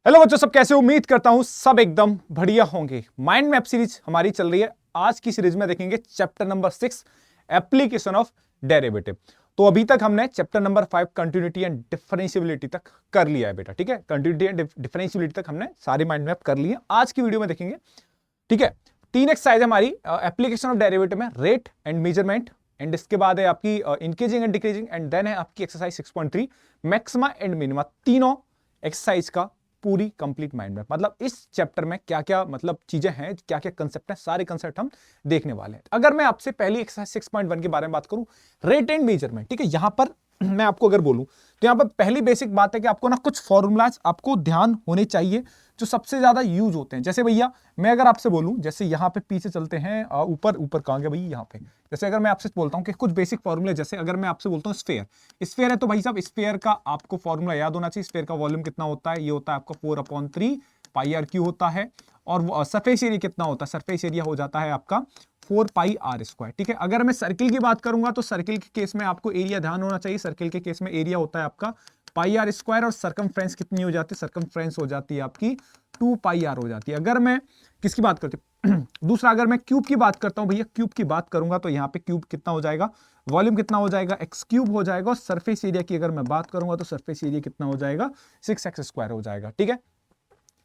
Hello बच्चों, सब कैसे हो? उम्मीद करता हूं सब एकदम बढ़िया होंगे। माइंड मैप सीरीज हमारी चल रही है। आज की सीरीज में देखेंगे chapter number 6 application of derivative. तो अभी तक हमने chapter number 5 continuity and differentiability तक कर लिया है बेटा। ठीक है, कंटिन्यूटी एंड डिफरेंशियबिलिटी तक हमने सारे माइंड मैप कर लिए। आज की वीडियो में देखेंगे, ठीक है, 3 एक्सरसाइज हमारी एप्लीकेशन ऑफ डेरिवेटिव में, रेट एंड मेजरमेंट, एंड इसके बाद है आपकी increasing and decreasing, and then है आपकी एक्सरसाइज 6.3 मैक्सिमा एंड मिनिमा। तीनों एक्सरसाइज का पूरी कंप्लीट माइंड मैप, मतलब इस चैप्टर में क्या क्या मतलब चीजें हैं, क्या क्या कंसेप्ट हैं, सारे कंसेप्ट हम देखने वाले हैं। अगर मैं आपसे पहली एक्सरसाइज 6.1 के बारे में बात करूं, रेट एंड मेजरमेंट, ठीक है, यहां पर मैं आपको अगर बोलूं तो यहां पर पहली बेसिक बात है कि आपको ना कुछ फॉर्मूलाज आपको ध्यान होने चाहिए जो सबसे ज्यादा यूज होते हैं। जैसे भैया मैं अगर आपसे बोलूं, जैसे यहां पे पीछे चलते हैं, ऊपर ऊपर कहां गया भैया, यहां पे। जैसे अगर मैं आपसे बोलता हूं कि कुछ बेसिक फॉर्मूले, जैसे अगर मैं आपसे बोलता हूं स्फेयर है, तो भाई साहब स्फेयर का आपको फॉर्मूला याद होना चाहिए। स्फेयर का वॉल्यूम कितना होता है? ये होता है आपका 4/3 पाई आर क्यू होता है। और सरफेस एरिया कितना होता है? सरफेस एरिया हो जाता है आपका 4 पाई आर स्क्वायर। ठीक है, अगर मैं सर्किल की बात करूंगा तो सर्किल के केस में आपको एरिया ध्यान होना चाहिए। सर्किल के केस में एरिया होता है आपका पाई आर स्क्वायर, और सरकमफ्रेंस कितनी हो जाती है? सरकमफ्रेंस हो जाती है आपकी 2 पाई आर हो जाती है। अगर मैं किसकी बात करती हूँ दूसरा, अगर मैं क्यूब की बात करता हूं भैया, क्यूब की बात करूंगा तो यहां पे क्यूब कितना हो जाएगा? वॉल्यूम कितना हो जाएगा? एक्स क्यूब हो जाएगा। और सरफेस एरिया की अगर मैं बात करूंगा तो सरफेस एरिया कितना हो जाएगा? 6x² हो जाएगा। ठीक है,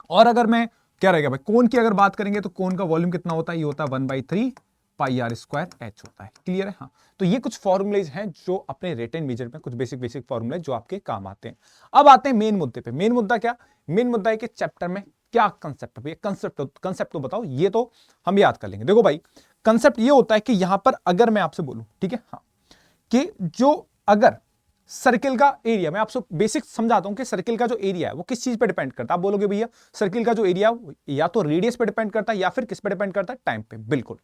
और अगर मैं क्या रहेगा भाई, कोन की अगर बात करेंगे तो कोन का वॉल्यूम कितना होता है? ये होता है 1/3 पाई आर स्क्वायर एच होता है। क्लियर है? हाँ, तो ये कुछ फॉर्मुलेज हैं जो अपने रेट एंड मेजर में, कुछ बेसिक फॉर्मुले जो आपके काम आते हैं। अब आते हैं मेन मुद्दे पे। मेन मुद्दा क्या? मेन मुद्दा है कि चैप्टर में क्या कंसेप्ट है? कंसेप्ट तो बताओ, ये तो हम याद कर लेंगे। देखो भाई, कंसेप्ट ये होता है कि यहां पर अगर मैं आपसे बोलूं, ठीक है, हाँ, कि जो अगर सर्किल का एरिया, मैं आपसे बेसिक समझाता हूं कि सर्किल का जो एरिया है वो किस चीज पे डिपेंड करता है। आप बोलोगे भैया सर्किल का जो एरिया या तो रेडियस पे डिपेंड करता है या फिर किस पे डिपेंड करता है? टाइम पे। बिल्कुल।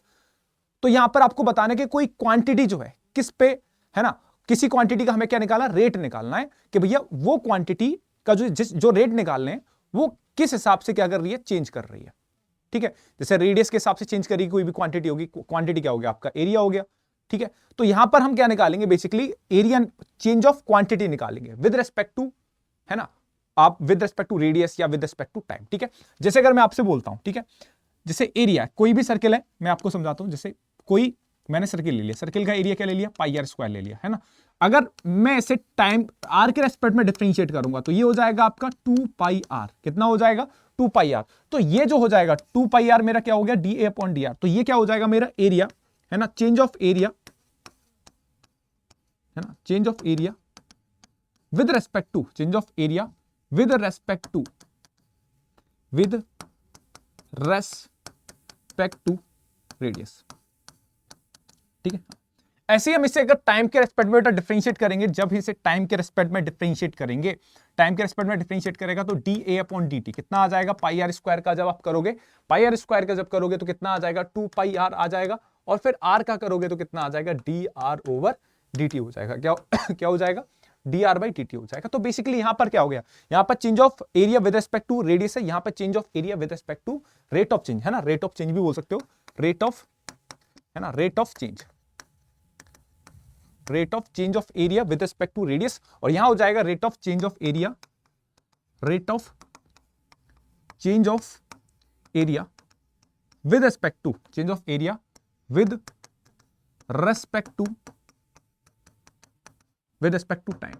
तो यहां पर आपको बताने के कोई क्वांटिटी जो है किस पे है ना, किसी क्वांटिटी का हमें क्या निकालना? रेट निकालना है कि भैया वो क्वांटिटी का जो रेट निकालने हैं वो किस हिसाब से क्या कर रही है? चेंज कर रही है। ठीक है, जैसे रेडियस के हिसाब से चेंज करेगी कोई भी क्वांटिटी होगी, क्वांटिटी क्या हो गया? आपका एरिया हो गया। ठीक है, तो यहां पर हम क्या निकालेंगे? Basically area, change of quantity निकालेंगे विद रिस्पेक्ट टू, है ना, आप विद रिस्पेक्ट टू रेडियस या विद रिस्पेक्ट टू टाइम। ठीक है, जैसे अगर मैं आपसे बोलता हूं, ठीक है, जैसे एरिया, कोई भी सर्किल है, मैं आपको समझाता हूं। जैसे कोई मैंने सर्किल ले लिया, सर्किल का एरिया क्या ले लिया? पाई आर स्क्वायर ले लिया, है ना। अगर मैं इसे टाइम आर के रेस्पेक्ट में डिफरेंशिएट करूंगा तो ये हो जाएगा आपका 2 पाई आर। कितना हो जाएगा? 2 पाई आर। तो ये जो हो जाएगा 2 पाई आर मेरा क्या हो गया? D A upon D R. तो ये क्या हो जाएगा? मेरा एरिया, है ना, चेंज ऑफ एरिया, है ना, change of area with respect to, change of area with respect to, with respect to radius. ठीक है, ऐसे ही हम इसे अगर टाइम के रेस्पेक्ट में डिफरेंशिएट करेंगे, जब इसे टाइम के रेस्पेक्ट में डिफरेंशिएट करेंगे, टाइम के रेस्पेक्ट में डिफरेंशिएट करेगा तो D A upon D T कितना आ जाएगा? पाई आर स्क्वायर का जब आप करोगे, पाई आर स्क्वायर का जब करोगे तो कितना आ जाएगा? 2 पाई आर आ जाएगा। और फिर आर का करोगे तो कितना आ जाएगा? D R over D T हो जाएगा। क्या क्या हो जाएगा? D R by D T हो जाएगा। तो बेसिकली यहां पर क्या हो गया? यहां पर change of area with respect to radius है, यहां पर change of area with respect to rate of change, है ना, रेट ऑफ चेंज भी बोल सकते हो, रेट ऑफ, है ना, rate of change, rate of change of area with respect to radius. और यहां हो जाएगा rate of change of area, rate of change of area with respect to, change of area with respect to, with respect to time.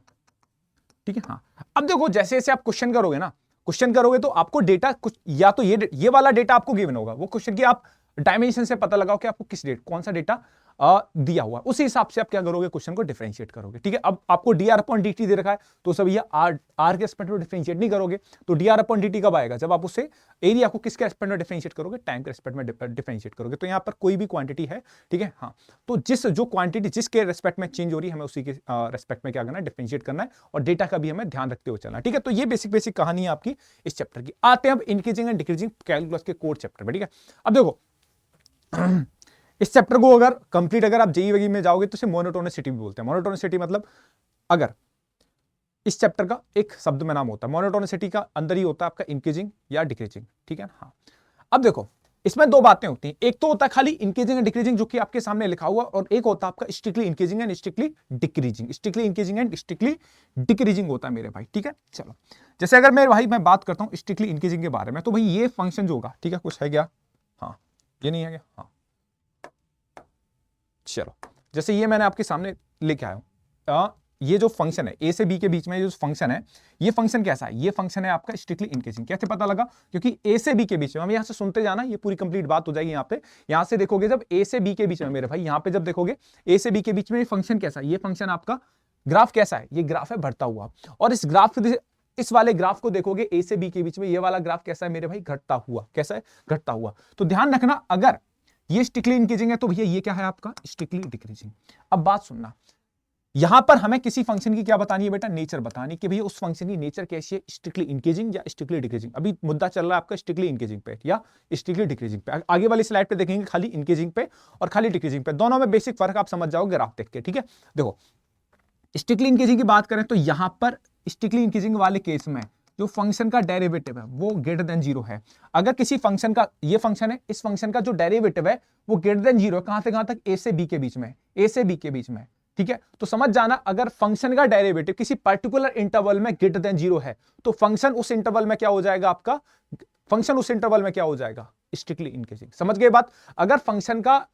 ठीक है, हाँ। अब देखो, जैसे जैसे आप क्वेश्चन करोगे ना, क्वेश्चन करोगे तो आपको डेटा कुछ, या तो ये वाला डेटा आपको गिवन होगा, वो क्वेश्चन की आप डायमेंशन से पता लगाओ कि आपको किस डेट, कौन सा डेटा दिया हुआ, उसी हिसाब से आप क्या करोगे? क्वेश्चन को डिफरेंशिएट करोगे। ठीक है, अब आपको D R upon D T दे रखा है तो सब ये आर के रेस्पेक्ट में डिफरेंशिएट नहीं करोगे, तो D R upon D T कब आएगा? जब आप उससे एरिया को किसके रेस्पेक्ट में डिफरेंशिएट करोगे? टाइम के रेस्पेक्ट में डिफरेंशिएट करोगे। तो यहां पर कोई भी क्वांटिटी है, ठीक है, हाँ, तो जो क्वांटिटी जिसके रेस्पेक्ट में चेंज हो रही है, हमें उसी के रेस्पेक्ट में क्या करना है? डिफरेंशिएट करना है, और डेटा का भी हमें ध्यान रखते हुए चलना है। ठीक है, तो ये बेसिक कहानी है आपकी इस चैप्टर की। आते हैं अब इंक्रीजिंग एंड डिक्रीजिंग कैलकुलस के कोर चैप्टर में। ठीक है, अब देखो इस चैप्टर को अगर कंप्लीट, अगर आप जेई वेगी में जाओगे तो इसे मोनोटोनिसिटी भी बोलते हैं। मोनोटोनिसिटी मतलब अगर इस चैप्टर का एक शब्द में नाम होता है मोनोटोनिसिटी, का अंदर ही होता है आपका इंक्रीजिंग या डिक्रीजिंग। ठीक है, हाँ। अब देखो इसमें दो बातें होती हैं, एक तो होता है खाली इंक्रीजिंग एंड डिक्रीजिंग जो कि आपके सामने लिखा हुआ, और एक होता है आपका strictly increasing and strictly decreasing. Strictly increasing and strictly decreasing होता है मेरे भाई, ठीक है। चलो जैसे अगर मेरे भाई मैं बात करता हूं स्ट्रिक्टली इंक्रीजिंग के बारे में, तो भाई ये फंक्शन जो होगा, ठीक है, कुछ है क्या, हाँ ये नहीं है क्या, हाँ चलो जैसे ये मैंने आपके सामने लेके आया हूं, ये जो फंक्शन है ए से बी के बीच में जो फंक्शन है, ये फंक्शन कैसा है, ये फंक्शन है आपका स्ट्रिक्टली इंक्रीजिंग। कैसे पता लगा, क्योंकि ए से बी के बीच में, हम यहां से सुनते जाना, ये पूरी कंप्लीट बात हो जाएगी। यहां से देखोगे जब ए से बी के बीच में मेरे भाई, यहां पे जब देखोगे ए से बी के बीच में ये फंक्शन कैसा है, ये फंक्शन आपका ग्राफ कैसा है, ये ग्राफ है बढ़ता हुआ, और इस वाले ग्राफ को देखोगे ए से बी के बीच में, ये वाला ग्राफ कैसा है मेरे भाई, घटता हुआ। कैसा है, घटता हुआ। तो ध्यान रखना, अगर ये स्ट्रिक्टली इंक्रीजिंग है तो भैया ये क्या है आपका, स्ट्रिक्टली डिक्रीजिंग। अब बात सुनना, यहां पर हमें किसी फंक्शन की क्या बतानी है बेटा, नेचर बतानी, कि भैया उस फंक्शन की नेचर कैसी है, स्ट्रिक्टली इंक्रीजिंग या स्ट्रिक्टली डिक्रीजिंग। अभी मुद्दा चल रहा है आपका स्ट्रिक्टली इंक्रीजिंग पे या स्ट्रिक्टली डिक्रीजिंग पे। आगे वाली स्लाइड पे देखेंगे खाली इंक्रीजिंग पे और खाली डिक्रीजिंग पे, दोनों में बेसिक फर्क आप समझ जाओगे ग्राफ देख के, ठीक है। देखो स्ट्रिक्टली इंक्रीजिंग की बात करें तो यहां पर स्ट्रिक्टली इंक्रीजिंग वाले केस में जो फंक्शन का डेरिवेटिव है वो ग्रेटर देन जीरो है। अगर किसी फंक्शन का, ये फंक्शन है, इस फंक्शन का जो डेरिवेटिव है वो ग्रेटर देन जीरो है, कहां से कहां तक, ए से बी के बीच में, ए से बी के बीच में, ठीक है। तो समझ जाना, अगर फंक्शन का डेरिवेटिव किसी पर्टिकुलर इंटरवल में ग्रेटर देन जीरो है तो फंक्शन उस इंटरवल में क्या हो जाएगा आपका, फंक्शन उस इंटरवल में क्या हो जाएगा, स्ट्रिक्टली इंक्रीजिंग। समझ गए बात। अगर फंक्शन का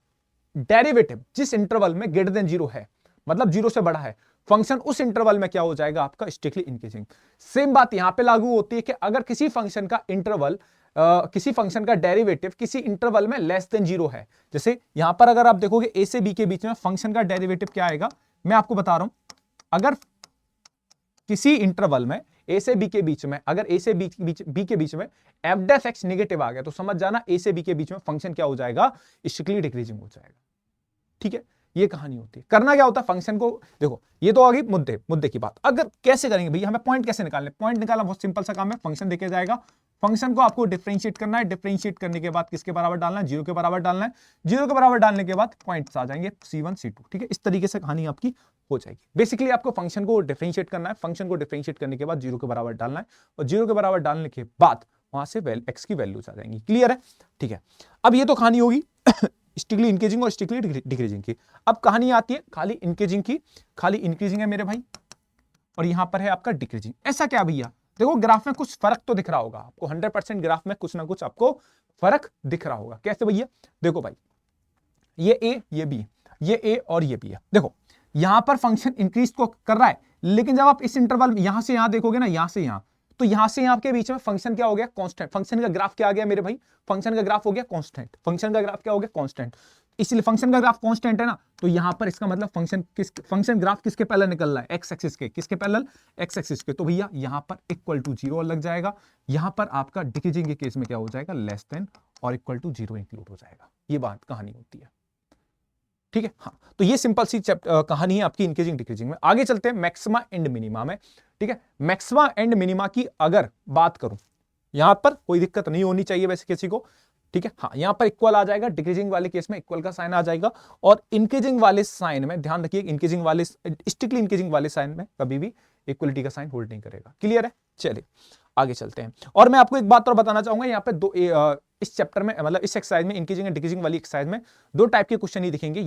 डेरिवेटिव जिस इंटरवल में ग्रेटर देन जीरो है, मतलब जीरो से बड़ा है, फंक्शन उस इंटरवल में क्या हो जाएगा आपका, स्ट्रिक्टली इंक्रीजिंग। सेम बात यहां पे लागू होती है कि अगर किसी फंक्शन का इंटरवल, किसी फंक्शन का डेरिवेटिव किसी इंटरवल में लेस देन जीरो है, जैसे यहां पर अगर आप देखोगे ए से बी के बीच में फंक्शन का डेरिवेटिव क्या आएगा, मैं आपको बता रहा हूं, अगर किसी इंटरवल में ए से बी के बीच में, अगर ए से बी के बीच में एफ डेफ एक्स नेगेटिव आ गया तो समझ जाना ए से बी के बीच में फंक्शन क्या हो जाएगा, स्ट्रिक्टली डिक्रीजिंग हो जाएगा, ठीक है। ये कहानी होती है। करना क्या होता है, फंक्शन को देखो, ये तो आ गई मुद्दे की बात। अगर कैसे करेंगे भैया, हमें पॉइंट कैसे निकालने, पॉइंट निकालना बहुत सिंपल सा काम है, फंक्शन देके जाएगा, फंक्शन को आपको डिफरेंशिएट करना है, डिफरेंशिएट करने के बाद किसके बराबर डालना है, जीरो के बराबर डालना है, जीरो के बराबर डालने के बाद पॉइंट्स आ जाएंगे C1 C2, ठीक है। इस तरीके से कहानी आपकी हो जाएगी। बेसिकली आपको फंक्शन को डिफरेंशिएट करना है, फंक्शन को डिफरेंशिएट करने के बाद जीरो के बराबर डालना है, और जीरो के बराबर डालने के बाद वहां से एक्स की वैल्यूज आ जाएंगी। क्लियर है, ठीक है। अब ये तो कहानी होगी स्ट्रिक्टली इंक्रीजिंग और स्ट्रिक्टली डिक्रीजिंग की। अब कहानी आती है खाली इंक्रीजिंग की, खाली इंक्रीजिंग है मेरे भाई, और यहां पर है आपका डिक्रीजिंग। ऐसा क्या भैया, देखो ग्राफ में कुछ फर्क तो दिख रहा होगा आपको, 100% ग्राफ में कुछ ना कुछ आपको फर्क दिख रहा होगा। कैसे भैया, देखो भाई ये ए, ये बी, ये ए और ये बी है। देखो यहां पर फंक्शन इंक्रीज को कर रहा है, लेकिन जब आप इस इंटरवल यहां से यहां देखोगे ना, यहां से यहां, तो यहां से यहां के बीच में फंक्शन क्या हो गया, कांस्टेंट। फंक्शन का ग्राफ क्या आ गया मेरे भाई, फंक्शन का ग्राफ हो गया कांस्टेंट। फंक्शन का ग्राफ क्या हो गया, कांस्टेंट। इसलिए फंक्शन का ग्राफ कांस्टेंट है ना, तो यहां पर इसका मतलब फंक्शन ग्राफ किसके पैरेलल निकल रहा है, एक्स एक्सिस के। किसके पैरेलल, एक्स एक्सिस के। तो भैया यहां पर इक्वल टू जीरो लग जाएगा, यहां पर आपका डिक्रीजिंग के केस में क्या हो जाएगा, लेस देन और इक्वल टू जीरो इंक्लूड हो जाएगा। ये बात कहानी होती है, ठीक है। हाँ, तो ये सिंपल सी कहानी है आपकी इंक्रीजिंग डिक्रीजिंग में। आगे चलते हैं मैक्सिमा एंड मिनिमा में, ठीक है। मैक्सिमा एंड मिनिमा की अगर बात करूं, यहां पर कोई दिक्कत नहीं होनी चाहिए वैसे किसी को, ठीक है। हाँ, यहां पर इक्वल आ जाएगा, डिक्रीजिंग वाले केस में इक्वल का साइन आ जाएगा, और इंक्रीजिंग वाले साइन में ध्यान रखिए, इंक्रीजिंग वाले स्ट्रिक्टली इंक्रीजिंग वाले साइन में कभी भी इक्वलिटी का साइन होल्ड नहीं करेगा। क्लियर है, चलिए आगे चलते हैं। और मैं आपको एक बात और बताना चाहूंगा, यहाँ पे इस चैप्टर में, मतलब इस एक्सरसाइज में, इंक्रीजिंग एंड डिक्रीजिंग वाली एक्सरसाइज में दो टाइप के क्वेश्चन ही दिखेंगे।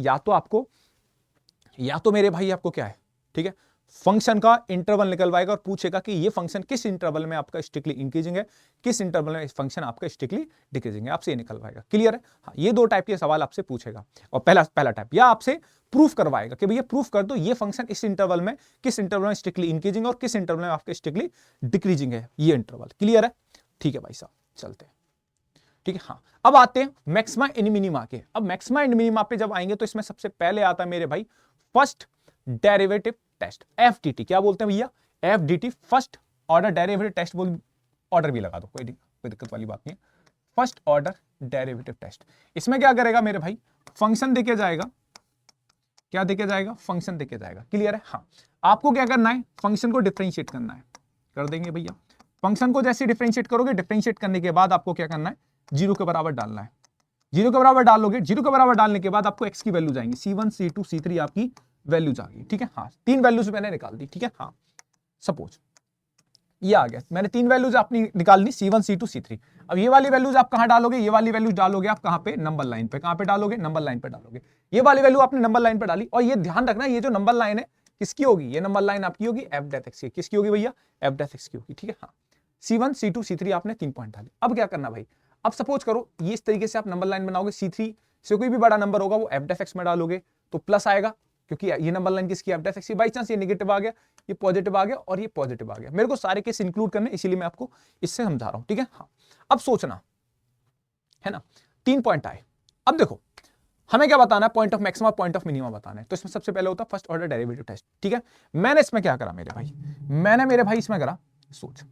या तो मेरे भाई आपको क्या है, ठीक है, फंक्शन का इंटरवल निकलवाएगा और पूछेगा कि ये फंक्शन किस इंटरवल में आपका स्ट्रिक्टली इंक्रीजिंग है, किस इंटरवल में फंक्शन आपका स्ट्रिक्टली डिक्रीजिंग है, आपसे ये निकलवाएगा। क्लियर है, हाँ, ये दो टाइप के सवाल आपसे पूछेगा। और पहला टाइप, या आपसे प्रूफ करवाएगा कि भैया प्रूफ कर दो ये फंक्शन इस इंटरवल में, किस इंटरवल में स्ट्रिक्टली इंक्रीजिंग और किस इंटरवल में आपका स्ट्रिक्टली डिक्रीजिंग है, ये इंटरवल। क्लियर है, ठीक है भाई साहब, चलते हैं, ठीक है। हाँ, अब आते हैं मैक्सिमा एंड मिनिमा के। अब मैक्सिमा एंड मिनिमा पे जब आएंगे तो इसमें सबसे पहले आता है मेरे भाई फर्स्ट डेरिवेटिव टेस्ट, एफडीटी। क्या बोलते हैं भैया, FDT, first order derivative test. बोल, ऑर्डर भी लगा दो, कोई दिक्कत वाली बात नहीं है। फर्स्ट ऑर्डर डेरिवेटिव टेस्ट, इसमें क्या करेगा मेरे भाई, फंक्शन देके जाएगा, क्या देके जाएगा, फंक्शन देके जाएगा। क्लियर है, हाँ, आपको क्या करना है, फंक्शन को डिफरेंशिएट करना है, कर देंगे भैया। फंक्शन को जैसे डिफरेंशिएट करोगे, डिफरेंशिएट करने के बाद आपको क्या करना है, जीरो के बराबर डालना है। जीरो के बराबर डालोगे, जीरो के बराबर डालने के बाद आपको एक्स की वैल्यू जाएंगी, C1 C2 C3 आपकी वैल्यूज आ गई, ठीक है। हाँ, तीन वैल्यूज मैंने निकाल दी, ठीक है। हाँ, सपोज ये आ गया, मैंने 3 वैल्यूज अपनी निकाल ली, C1 C2 C3। अब ये वाली वैल्यूज आप कहां डालोगे, ये वाली वैल्यूज डालोगे आप कहां पे, नंबर लाइन पे। कहां पे डालोगे, नंबर लाइन पे डालोगे। ये वाली वैल्यू आपने नंबर लाइन पे डाली, और ये ध्यान रखना ये जो नंबर लाइन है किसकी होगी, ये नंबर लाइन आपकी होगी एफ डेफ एक्स की। किसकी होगी भैया, एफ डेफ एक्स की होगी, ठीक है। हाँ, C1 C2 C3 आपने 3 पॉइंट डाले। अब क्या करना भाई, अब सपोज करो ये इस तरीके से आप नंबर लाइन बनाओगे, C3 से कोई भी बड़ा नंबर होगा वो एफ डेफ एक्स में डालोगे तो प्लस आएगा, क्योंकि ये नंबर लाइन किसकी, एफ डेफ एक्स की। बाई चांस ये नेगेटिव आ गया, ये पॉजिटिव आ गया और ये पॉजिटिव आ गया। मेरे को सारे केस इंक्लूड करने, इसीलिए मैं आपको इससे समझा रहा हूं, ठीक है। हाँ, अब सोचना है ना, 3 पॉइंट आए। अब देखो हमें क्या बताना है, point of maxima, point of minimum बताना है। तो इसमें सबसे पहले होता है फर्स्ट ऑर्डर डेरिवेटिव टेस्ट, ठीक है। मैंने इसमें क्या करा मेरे भाई, मैंने मेरे भाई इसमें करा, सोच,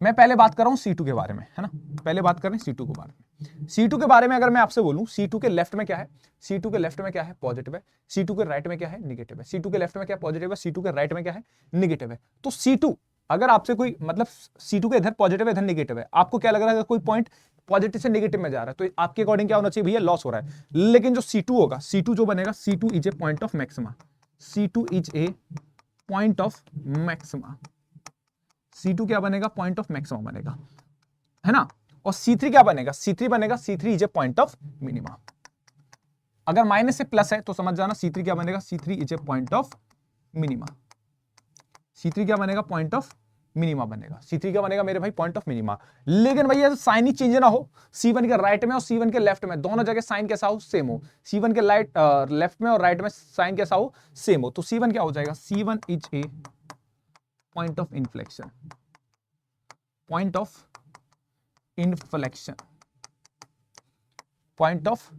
मैं पहले बात कर रहा हूं C2 के बारे में, है ना। पहले बात कर रहे हैं C2 के बारे में। C2 के बारे में अगर मैं आपसे बोलूं, C2 के लेफ्ट में क्या है, C2 के लेफ्ट में क्या है, पॉजिटिव है। C2 के राइट में क्या है, निगेटिव है। C2 के लेफ्ट में क्या पॉजिटिव है, C2 के राइट में क्या है, निगेटिव है। तो C2 अगर आपसे कोई मतलब C2 के इधर पॉजिटिव है इधर निगेटिव है, आपको क्या लग रहा है, कोई पॉइंट पॉजिटिव से नेगेटिव में जा रहा है, तो आपके अकॉर्डिंग क्या होना चाहिए भैया, लॉस हो रहा है। लेकिन जो C2 होगा, C2 जो बनेगा, C2 is a point of maxima, C2 is a point of maxima. C2 क्या बनेगा, पॉइंट ऑफ मैक्सिमा बनेगा, है ना। और C3 क्या बनेगा, C3 बनेगा, C3 is a point of minima. अगर माइनस से प्लस है तो समझ जाना C3 क्या बनेगा, C3 is a point of minima. C3 क्या बनेगा, पॉइंट ऑफ मिनिमा बनेगा। C3 क्या बनेगा मेरे भाई, पॉइंट ऑफ मिनिमा। लेकिन भैया साइन ही चेंज ना हो, C1 के राइट में और C1 के लेफ्ट में दोनों जगह साइन कैसा हो, सेम हो। C1 के लेफ्ट में और राइट में साइन कैसा हो, सेम हो। तो C1 क्या हो जाएगा, C1 is a point of inflection, point of inflection, point of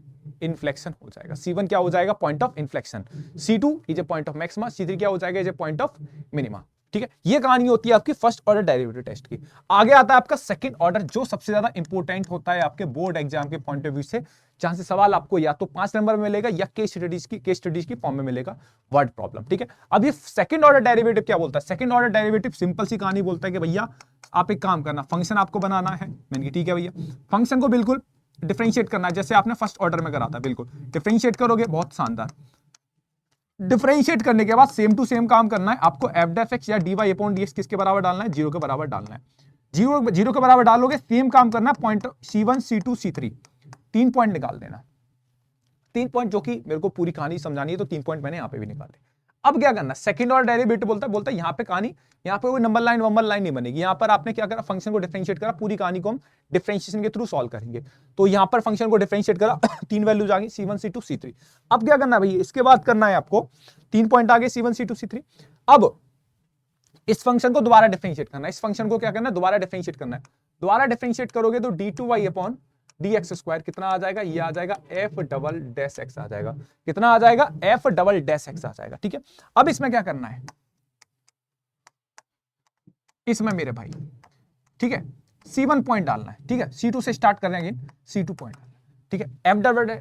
inflection हो जाएगा। C1 क्या हो जाएगा, point of inflection. C2 is a point of maxima, C3 क्या हो जाएगा, is a point of minima, ठीक है। ये कहानी होती है आपकी फर्स्ट ऑर्डर डेरिवेटिव टेस्ट की। आगे आता है आपका सेकंड ऑर्डर, जो सबसे ज्यादा इंपॉर्टेंट होता है आपके बोर्ड एग्जाम के पॉइंट ऑफ व्यू से, जहां से सवाल आपको या तो 5 नंबर में मिलेगा या केस स्टडीज की फॉर्म में मिलेगा, वर्ड प्रॉब्लम, ठीक है। अब ये सेकंड ऑर्डर डेरिवेटिव क्या बोलता है, सेकंड ऑर्डर डेरिवेटिव सिंपल सी कहानी बोलता है कि भैया आप एक काम करना, फंक्शन आपको बनाना है। मैंने ठीक है भैया, फंक्शन को बिल्कुल डिफरेंशिएट करना है, जैसे आपने फर्स्ट ऑर्डर में करा था, बिल्कुल डिफरेंशिएट करोगे, बहुत शानदार। डिफरेंशिएट करने के बाद सेम टू सेम काम करना है आपको, एफ डेफ एक्स या dy अपॉन dx किसके बराबर डालना है, 0 के बराबर डालना है। 0 के बराबर डालोगे, सेम काम करना है, point C1 C2 C3 3 point निकाल देना। 3 पॉइंट जो कि मेरे को पूरी कहानी समझानी है, तो 3 पॉइंट मैंने यहां पे भी निकाले। अब क्या करना, सेकंड ऑर्डर डेरिवेटिव बोलता है यहां पे कहानी, यहां पे कोई नंबर लाइन नहीं बनेगी। यहां पर आपने क्या करा, फंक्शन को डिफरेंशिएट करा, पूरी कहानी को हम डिफरेंशिएशन के थ्रू सॉल्व करेंगे। तो यहां पर फंक्शन को डिफरेंशिएट करा, 3 वैल्यूज आ गई, C1 C2 C3। अब क्या करना है भाई, इसके बाद करना है आपको, 3 पॉइंट आ गए, C1 C2 C3। अब इस फंक्शन को दोबारा डिफरेंशिएट करना है, इस फंक्शन को क्या करना है, दोबारा डिफरेंशिएट करना है। दोबारा डिफरेंशिएट करोगे तो d2y अपॉन dx स्क्वायर कितना आ जाएगा, ये आ जाएगा f डबल डैश x आ जाएगा। कितना आ जाएगा, f डबल डैश x आ जाएगा, ठीक है। अब इसमें क्या करना है, इसमें मेरे भाई, ठीक है, C1 पॉइंट डालना है, ठीक है। C2 से स्टार्ट कर रहे हैं, C2 पॉइंट, ठीक है। f double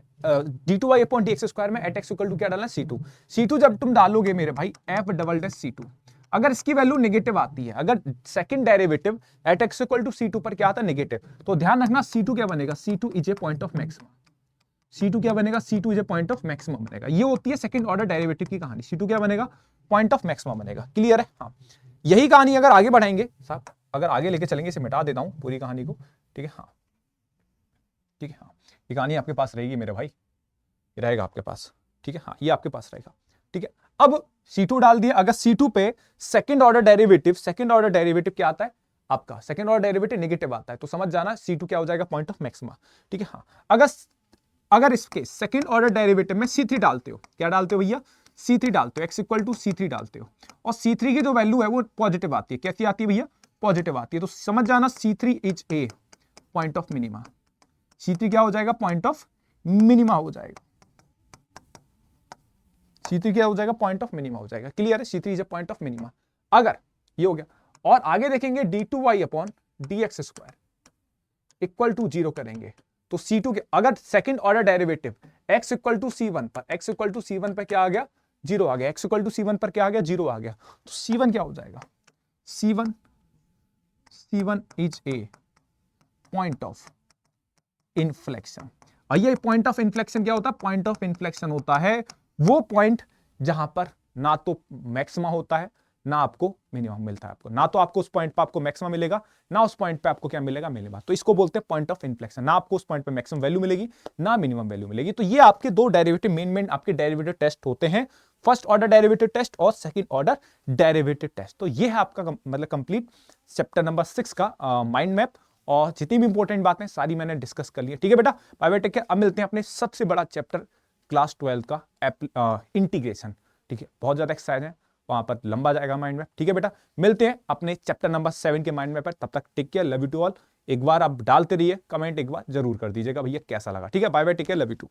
d2y upon dx square में एट x इक्वल टू क्या डालना है, C2 जब तुम डालोगे मेरे भाई f डबल डैश C2, अगर इसकी वैल्यू नेगेटिव आती है, अगर second derivative at x equal to C2 पर क्या आता है, नेगेटिव, तो ध्यान रखना C2 क्या बनेगा, C2 is a point of maximum. C2 क्या बनेगा, C2 is a point of maximum बनेगा। ये होती है सेकंड ऑर्डर डेरिवेटिव की कहानी। C2 क्या बनेगा, पॉइंट ऑफ मैक्सिमम बनेगा। क्लियर है, हाँ। यही कहानी अगर आगे बढ़ाएंगे साहब, अगर आगे लेके चलेंगे, इसे मिटा देता हूं पूरी कहानी को, ठीक है। हाँ, ठीक है, हाँ, ये कहानी आपके पास रहेगी मेरे भाई, ये रहेगा आपके पास, ठीक है। हाँ, ये आपके पास रहेगा, ठीक है। अब C2 डाल दिया, अगर C2 पे सेकंड ऑर्डर डेरिवेटिव क्या आता है आपका, सेकंड ऑर्डर डेरिवेटिव नेगेटिव आता है, तो समझ जाना C2 क्या हो जाएगा, पॉइंट ऑफ मैक्सिमा, ठीक है। हाँ, अगर इसके सेकंड ऑर्डर डेरिवेटिव में C3 डालते हो, क्या डालते हो भैया, C3 डालते हो, x इक्वल टू C3 डालते हो, और C3 की जो वैल्यू है वो पॉजिटिव आती है। कैसी आती है भैया, पॉजिटिव आती है। तो समझ जाना C3 is a point of minima. C3 क्या हो जाएगा, पॉइंट ऑफ मिनिमा हो जाएगा। C3 क्या हो जाएगा, पॉइंट ऑफ मिनिमा हो जाएगा। क्लियर है, C3 is a point of minima. अगर ये हो गया, और आगे देखेंगे d2y upon dx square equal to 0 करेंगे, तो C2 के अगर second order derivative x equal to C1 पर क्या आ गया, 0 आ गया। x इक्वल टू C1 पर क्या आ गया, 0 आ गया। तो C1 क्या हो जाएगा, C1 is a point of inflection. और ये पॉइंट ऑफ इन्फ्लेक्शन क्या होता है, पॉइंट ऑफ इन्फ्लेक्शन होता है वो पॉइंट जहां पर ना तो मैक्सिमा होता है ना आपको मिनिमम मिलता है आपको, ना तो आपको उस पॉइंट पे आपको मैक्सिमम मिलेगा, ना उस पॉइंट पे आपको क्या मिलेगा, मिनिमम। तो इसको बोलते हैं पॉइंट ऑफ इन्फ्लेक्शन, ना आपको उस पॉइंट पे मैक्सिमम वैल्यू मिलेगी, ना मिनिमम वैल्यू मिलेगी। तो ये आपके दो डेरिवेटिव मेन आपके डेरिवेटिव टेस्ट होते हैं, फर्स्ट ऑर्डर डेरिवेटिव टेस्ट और सेकंड ऑर्डर डेरिवेटिव टेस्ट। तो ये है आपका मतलब कंप्लीट चैप्टर नंबर 6 का माइंड मैप, और जितनी भी इंपॉर्टेंट बातें सारी मैंने डिस्कस कर ली है। ठीक है बेटा, बाय बाय, टेक केयर। अब मिलते हैं अपने सबसे बड़ा चैप्टर क्लास 12 का इंटीग्रेशन। ठीक है, बहुत ज्यादा एक्सरसाइज है, वहां पर लंबा जाएगा माइंड मैप। ठीक है बेटा, मिलते हैं अपने चैप्टर नंबर 7 के माइंड मैप पर। तब तक take care, love you to all. एक बार आप डालते रहिए कमेंट, एक बार जरूर कर दीजिएगा भैया कैसा लगा। ठीक है, bye bye, take care, love you to.